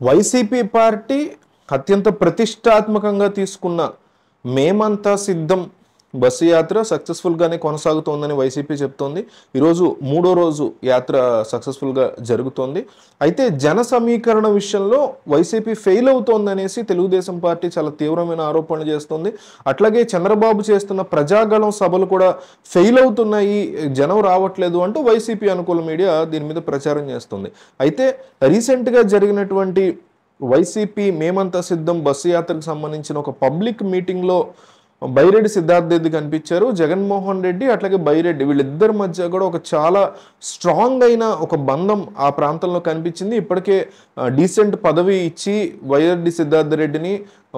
YCP party అత్యంత ప్రతిష్టాత్మకంగా తీసుకున్న మేమంతా సిద్ధం బస్సు యాత్ర సక్సెస్ఫుల్గానే కొనసాగుతోందని వైసీపీ చెప్తోంది. ఈరోజు 3వ రోజు యాత్ర సక్సెస్ఫుల్గా జరుగుతోంది. అయితే జన సమీకరణ విషయంలో వైసీపీ ఫెయిల్ అవుతోందనేసి తెలుగుదేశం పార్టీ చాలా తీవ్రమైన ఆరోపణలు చేస్తోంది. అట్లాగే చంద్రబాబు చేస్తున్న ప్రజాగళం సభలు కూడా ఫెయిల్ అవుతున్నాయి, జనం రావట్లేదు అంటూ వైసీపీ అనుకూల మీడియా దీని మీద ప్రచారం చేస్తుంది. అయితే రీసెంట్గా జరిగినటువంటి వైసీపీ మేమంతా సిద్ధం బస్సు యాత్రకు సంబంధించిన ఒక పబ్లిక్ మీటింగ్లో బైరెడ్డి సిద్ధార్థ రెడ్డి కనిపించారు. జగన్మోహన్ రెడ్డి అట్లాగే బైరెడ్డి వీళ్ళిద్దరి మధ్య కూడా ఒక చాలా స్ట్రాంగ్ అయిన ఒక బంధం ఆ ప్రాంతంలో కనిపించింది. ఇప్పటికే డీసెంట్ పదవి ఇచ్చి బైరెడ్డి సిద్ధార్థ రెడ్డిని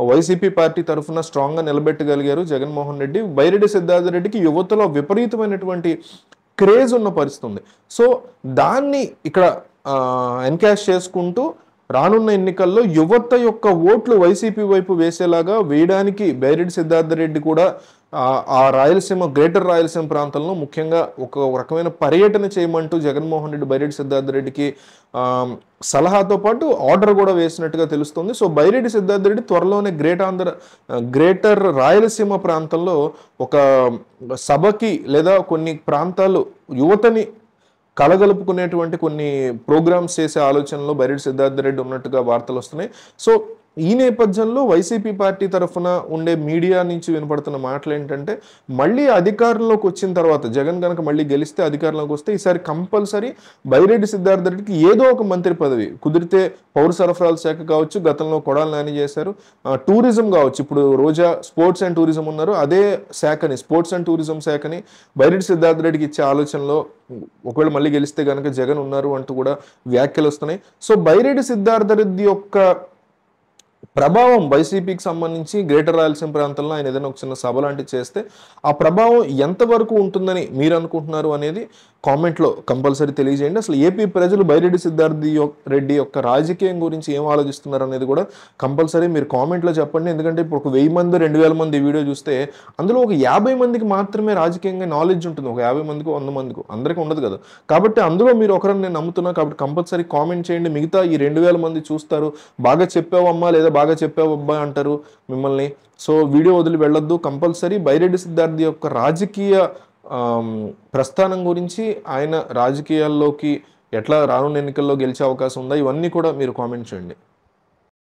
వైసీపీ పార్టీ తరఫున స్ట్రాంగ్గా నిలబెట్టగలిగారు జగన్మోహన్ రెడ్డి. బైరెడ్డి సిద్ధార్థ రెడ్డికి యువతలో విపరీతమైనటువంటి క్రేజ్ ఉన్న పరిస్థితి ఉంది. సో దాన్ని ఇక్కడ ఎన్కాష్ చేసుకుంటూ రానున్న ఎన్నికల్లో యువత యొక్క ఓట్లు వైసీపీ వైపు వేసేలాగా వేయడానికి బైరెడ్డి సిద్ధార్థ రెడ్డి కూడా ఆ రాయలసీమ గ్రేటర్ రాయలసీమ ప్రాంతంలో ముఖ్యంగా ఒక రకమైన పర్యటన చేయమంటూ జగన్మోహన్ రెడ్డి బైరెడ్డి సిద్ధార్థ రెడ్డికి సలహాతో పాటు ఆర్డర్ కూడా వేసినట్టుగా తెలుస్తుంది. సో బైరెడ్డి సిద్ధార్థ రెడ్డి త్వరలోనే గ్రేటర్ రాయలసీమ ప్రాంతంలో ఒక సభకి లేదా కొన్ని ప్రాంతాలు యువతని కలగలుపుకునేటువంటి కొన్ని ప్రోగ్రామ్స్ చేసే ఆలోచనలో బైరెడ్డి సిద్ధార్థ రెడ్డి ఉన్నట్టుగా వార్తలు వస్తున్నాయి. సో ఈ నేపథ్యంలో వైసీపీ పార్టీ తరఫున ఉండే మీడియా నుంచి వినపడుతున్న మాటలు ఏంటంటే, మళ్ళీ అధికారంలోకి వచ్చిన తర్వాత జగన్ కనుక మళ్ళీ గెలిస్తే అధికారంలోకి వస్తే ఈసారి కంపల్సరీ బైరెడ్డి సిద్ధార్థ రెడ్డికి ఏదో ఒక మంత్రి పదవి, కుదిరితే పౌర సరఫరాల శాఖ కావచ్చు, గతంలో కొడాలి నాని చేశారు, టూరిజం కావచ్చు, ఇప్పుడు రోజా స్పోర్ట్స్ అండ్ టూరిజం ఉన్నారు, అదే శాఖని స్పోర్ట్స్ అండ్ టూరిజం శాఖని బైరెడ్డి సిద్ధార్థ రెడ్డికి ఇచ్చే ఆలోచనలో ఒకవేళ మళ్ళీ గెలిస్తే కనుక జగన్ ఉన్నారు అంటూ కూడా వ్యాఖ్యలు వస్తున్నాయి. సో బైరెడ్డి సిద్ధార్థ రెడ్డి యొక్క ప్రభావం వైసీపీకి సంబంధించి గ్రేటర్ రాయలసీమ ప్రాంతంలో ఆయన ఏదైనా ఒక చిన్న సభ లాంటివి చేస్తే ఆ ప్రభావం ఎంతవరకు ఉంటుందని మీరు అనుకుంటున్నారు అనేది కామెంట్లో కంపల్సరీ తెలియజేయండి. అసలు ఏపీ ప్రజలు బైరెడ్డి సిద్ధార్థ రెడ్డి యొక్క రాజకీయం గురించి ఏం ఆలోచిస్తున్నారు అనేది కూడా కంపల్సరీ మీరు కామెంట్లో చెప్పండి. ఎందుకంటే ఇప్పుడు ఒక 1000 మంది 2000 మంది ఈ వీడియో చూస్తే అందులో ఒక 50 మందికి మాత్రమే రాజకీయంగా నాలెడ్జ్ ఉంటుంది, ఒక 50 మందికి 100 మందికి అందరికీ ఉండదు కదా. కాబట్టి అందులో మీరు ఒకరిని నేను నమ్ముతున్నా కాబట్టి కంపల్సరీ కామెంట్ చేయండి. మిగతా ఈ 2000 మంది చూస్తారు, బాగా చెప్పావమ్మా లేదా బాగా చెప్పావబ్బా అంటారు మిమ్మల్ని. సో వీడియో వదిలి వెళ్ళొద్దు. కంపల్సరీ బైరెడ్డి సిద్ధార్థ యొక్క రాజకీయ ప్రస్థానం గురించి, ఆయన రాజకీయాల్లోకి ఎట్లా రానున్న ఎన్నికల్లో గెలిచే అవకాశం ఉందా, ఇవన్నీ కూడా మీరు కామెంట్ చేయండి.